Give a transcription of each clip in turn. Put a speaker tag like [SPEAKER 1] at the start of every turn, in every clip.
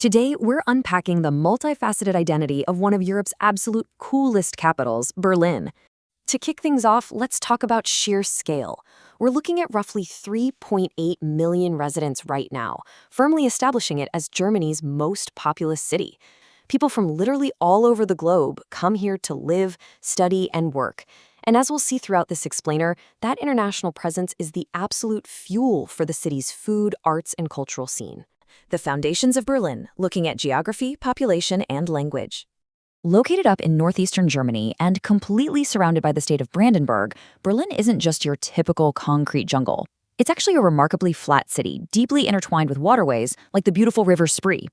[SPEAKER 1] Today, we're unpacking the multifaceted identity of one of Europe's absolute coolest capitals, Berlin. To kick things off, let's talk about sheer scale. We're looking at roughly 3.8 million residents right now, firmly establishing it as Germany's most populous city. People from literally all over the globe come here to live, study, and work. And as we'll see throughout this explainer, that international presence is the absolute fuel for the city's food, arts, and cultural scene. The foundations of Berlin, looking at geography, population, and language. Located up in northeastern Germany and completely surrounded by the state of Brandenburg, Berlin isn't just your typical concrete jungle. It's actually a remarkably flat city, deeply intertwined with waterways like the beautiful river Spree.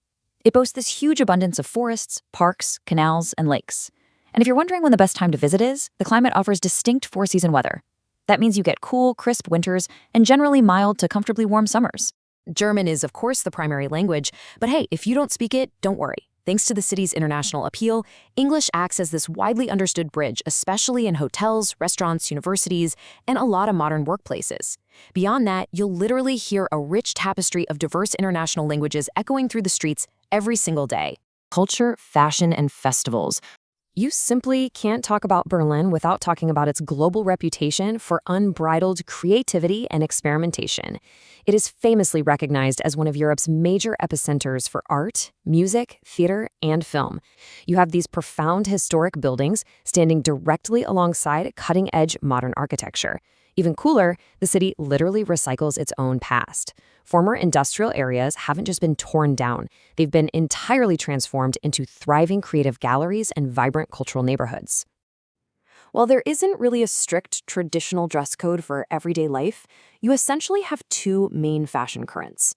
[SPEAKER 1] It boasts this huge abundance of forests, parks, canals, and lakes. And if you're wondering when the best time to visit is, the climate offers distinct four-season weather. That means you get cool, crisp winters and generally mild to comfortably warm summers. German is, of course, the primary language, but hey, if you don't speak it, don't worry. Thanks to the city's international appeal, English acts as this widely understood bridge, especially in hotels, restaurants, universities, and a lot of modern workplaces. Beyond that, you'll literally hear a rich tapestry of diverse international languages echoing through the streets every single day. Culture, fashion, and festivals. You simply can't talk about Berlin without talking about its global reputation for unbridled creativity and experimentation. It is famously recognized as one of Europe's major epicenters for art, music, theater, and film. You have these profound historic buildings standing directly alongside cutting-edge modern architecture. Even cooler, the city literally recycles its own past. Former industrial areas haven't just been torn down, they've been entirely transformed into thriving creative galleries and vibrant cultural neighborhoods. While there isn't really a strict traditional dress code for everyday life, you essentially have two main fashion currents.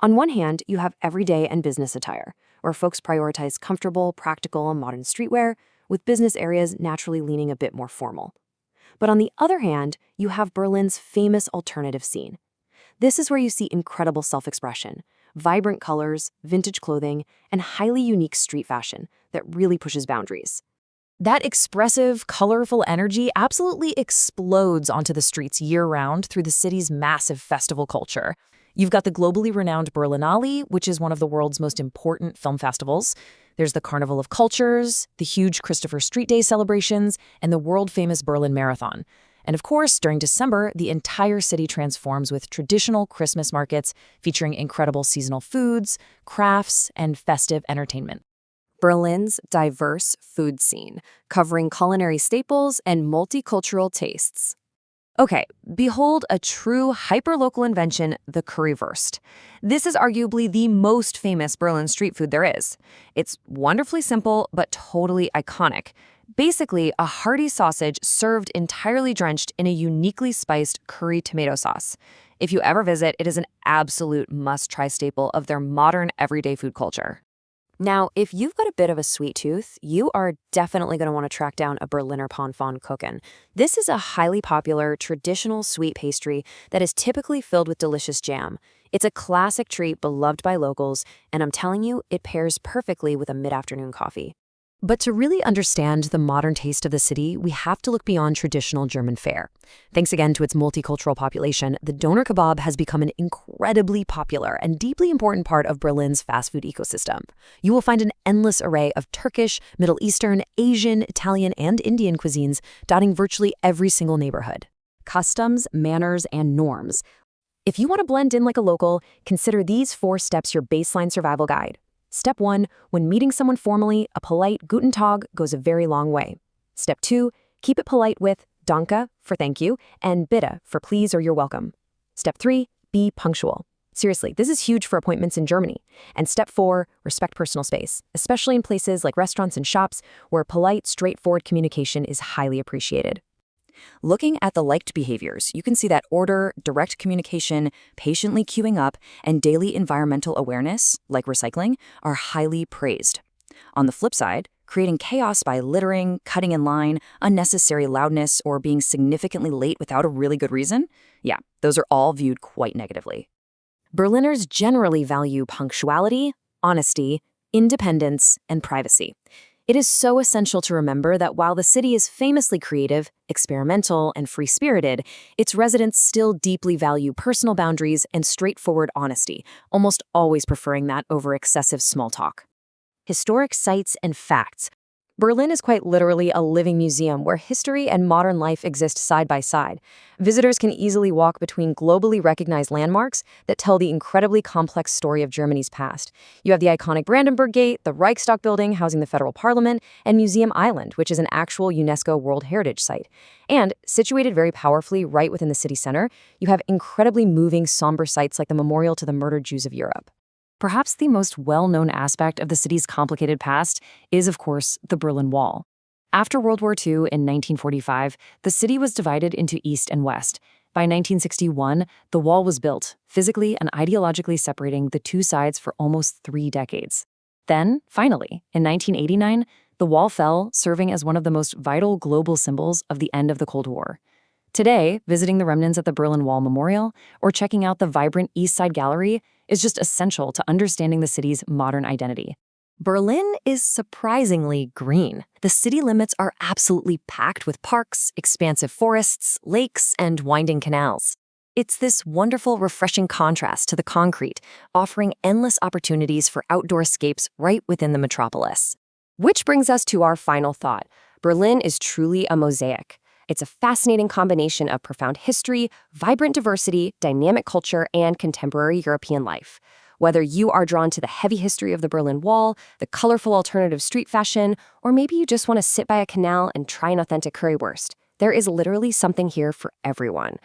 [SPEAKER 1] On one hand, you have everyday and business attire, where folks prioritize comfortable, practical, and modern streetwear, with business areas naturally leaning a bit more formal. But on the other hand, you have Berlin's famous alternative scene. This is where you see incredible self-expression, vibrant colors, vintage clothing, and highly unique street fashion that really pushes boundaries. That expressive, colorful energy absolutely explodes onto the streets year-round through the city's massive festival culture. You've got the globally renowned Berlinale, which is one of the world's most important film festivals. There's the Carnival of Cultures, the huge Christopher Street Day celebrations, and the world-famous Berlin Marathon. And of course, during December, the entire city transforms with traditional Christmas markets featuring incredible seasonal foods, crafts, and festive entertainment. Berlin's diverse food scene, covering culinary staples and multicultural tastes. Okay, behold a true hyperlocal invention, the currywurst. This is arguably the most famous Berlin street food there is. It's wonderfully simple, but totally iconic. Basically, a hearty sausage served entirely drenched in a uniquely spiced curry tomato sauce. If you ever visit, it is an absolute must-try staple of their modern everyday food culture. Now, if you've got a bit of a sweet tooth, you are definitely going to want to track down a Berliner Pfannkuchen. This is a highly popular, traditional sweet pastry that is typically filled with delicious jam. It's a classic treat beloved by locals, and I'm telling you, it pairs perfectly with a mid-afternoon coffee. But to really understand the modern taste of the city, we have to look beyond traditional German fare. Thanks again to its multicultural population, the doner kebab has become an incredibly popular and deeply important part of Berlin's fast food ecosystem. You will find an endless array of Turkish, Middle Eastern, Asian, Italian, and Indian cuisines dotting virtually every single neighborhood. Customs, manners, and norms. If you want to blend in like a local, consider these 4 steps your baseline survival guide. Step 1, when meeting someone formally, a polite Guten Tag goes a very long way. Step 2, keep it polite with Danke for thank you and Bitte for please or you're welcome. Step 3, be punctual. Seriously, this is huge for appointments in Germany. And step 4, respect personal space, especially in places like restaurants and shops where polite, straightforward communication is highly appreciated. Looking at the liked behaviors, you can see that order, direct communication, patiently queuing up, and daily environmental awareness, like recycling, are highly praised. On the flip side, creating chaos by littering, cutting in line, unnecessary loudness, or being significantly late without a really good reason, yeah, those are all viewed quite negatively. Berliners generally value punctuality, honesty, independence, and privacy. It is so essential to remember that while the city is famously creative, experimental, and free-spirited, its residents still deeply value personal boundaries and straightforward honesty, almost always preferring that over excessive small talk. Historic sites and facts. Berlin is quite literally a living museum where history and modern life exist side by side. Visitors can easily walk between globally recognized landmarks that tell the incredibly complex story of Germany's past. You have the iconic Brandenburg Gate, the Reichstag building housing the federal parliament, and Museum Island, which is an actual UNESCO World Heritage Site. And, situated very powerfully right within the city center, you have incredibly moving, somber sites like the Memorial to the Murdered Jews of Europe. Perhaps the most well-known aspect of the city's complicated past is, of course, the Berlin Wall. After World War II in 1945, the city was divided into East and West. By 1961, the wall was built, physically and ideologically separating the two sides for almost 3 decades. Then, finally, in 1989, the wall fell, serving as one of the most vital global symbols of the end of the Cold War. Today, visiting the remnants at the Berlin Wall Memorial or checking out the vibrant East Side Gallery is just essential to understanding the city's modern identity. Berlin is surprisingly green. The city limits are absolutely packed with parks, expansive forests, lakes, and winding canals. It's this wonderful, refreshing contrast to the concrete, offering endless opportunities for outdoor escapes right within the metropolis. Which brings us to our final thought. Berlin is truly a mosaic. It's a fascinating combination of profound history, vibrant diversity, dynamic culture, and contemporary European life. Whether you are drawn to the heavy history of the Berlin Wall, the colorful alternative street fashion, or maybe you just want to sit by a canal and try an authentic currywurst, there is literally something here for everyone.